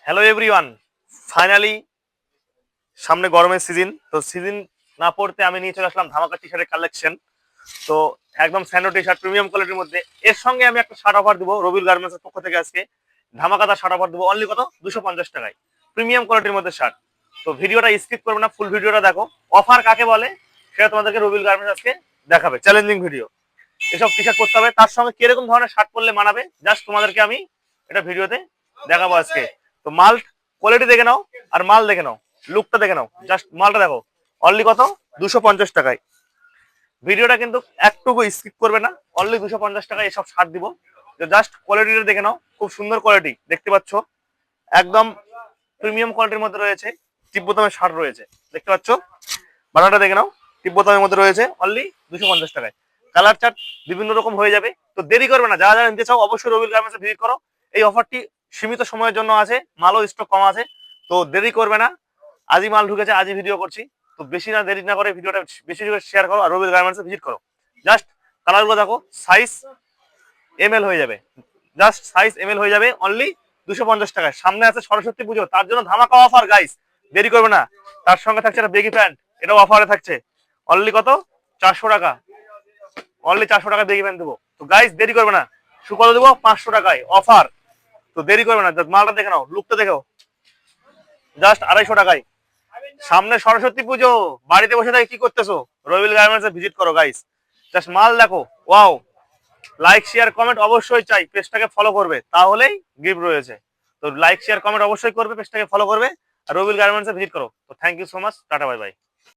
Hello everyone, finally সামনে গরমের season. তো সিজন না পড়তে আমি নিয়ে চলে আসলাম ধামাকা টি শার্টের কালেকশন। তো একদম স্যান্ডো টি শার্ট প্রিমিয়াম কোয়ালিটির মধ্যে এর সঙ্গে আমি একটা শার্ট অফার দেবো রবিল গার্মেন্টস এর পক্ষ থেকে। আজকে ধামাকাদার শার্ট অফার দেবো অনলি কত 250 টাকায়, প্রিমিয়াম কোয়ালিটির মধ্যে শার্ট। তো ভিডিওটা স্কিপ করবে না, ফুল ভিডিওটা দেখো। অফার কাকে বলে সেটা তোমাদেরকে রবিল গার্মেন্টস আজকে দেখাবে, চ্যালেঞ্জিং ভিডিও। এসব টি শার্ট করতে হবে, তার সঙ্গে কিরকম ধরনের শার্ট পরলে মানাবে জাস্ট তোমাদেরকে আমি এটা ভিডিওতে দেখাবো আজকে। তো মাল কোয়ালিটি দেখে নাও, আর মাল দেখে নাও, লুকটা দেখে নাও, জাস্ট মালটা দেখো। অনলি কত 250 টাকায়। ভিডিওটা কিন্তু একটুকু স্কিপ করবে না, অনলি 250 টাকায় এসব শার্ট দিব। তো জাস্ট কোয়ালিটিটা দেখে নাও, খুব সুন্দর কোয়ালিটি দেখতে পাচ্ছ, একদম প্রিমিয়াম কোয়ালিটির মধ্যে রয়েছে। তিব্বতামের শার্ট রয়েছে, দেখতে পাচ্ছ। বানাটা দেখে নাও, তিব্বতামের মধ্যে রয়েছে অনলি 250 টাকায়। কালার চার্ট বিভিন্ন রকম হয়ে যাবে। তো দেরি করবে না, যারা যারা নিতে চাও অবশ্যই রবিল গার্মেন্টসে ভিজিট করো। এই অফারটি সীমিত সময়ের জন্য আছে, মালও স্টক কম আছে। তো দেরি করবে না, আজই মাল ঢুকেছে, আজই ভিডিও করছি। তো বেশি না দেরি না করে ভিডিওটা বেশি শেয়ার করো আর রবিল গার্মেন্টসে ভিজিট করো। জাস্ট কালারগুলো দেখো, সাইজ এমএল হয়ে যাবে, জাস্ট সাইজ এমএল হয়ে যাবে অনলি 250 টাকায়। সামনে আছে সরস্বতী পুজো, তার জন্য ধামাকা অফার গাইস, দেরি করবে না। তার সঙ্গে থাকছে একটা বেগি প্যান্ট, এটাও অফারে থাকছে অনলি কত 400 টাকা। অনলি 400 টাকা বেগি প্যান্ট দেবো। তো গাইস দেরি করবে না, সুকল দেবো 500 টাকায় অফার। তো দেরি করবে না, মালটা দেখে নাও, লুকটা দেখো, জাস্ট 250 টাকায়। সামনে সরস্বতী পুজো, বাড়িতে বসে থেকে কি করতেছো, রবিল গার্মেন্টসে ভিজিট করো গাইস। জাস্ট মাল দেখো, ওয়াও। লাইক শেয়ার কমেন্ট অবশ্যই চাই, পেজটাকে ফলো করবে তাহলেই গিফট রয়েছে। তো লাইক শেয়ার কমেন্ট অবশ্যই করবে, পেজটাকে ফলো করবে আর রবিল গার্মেন্টসে ভিজিট করো। তো thank you so much, tata bye by.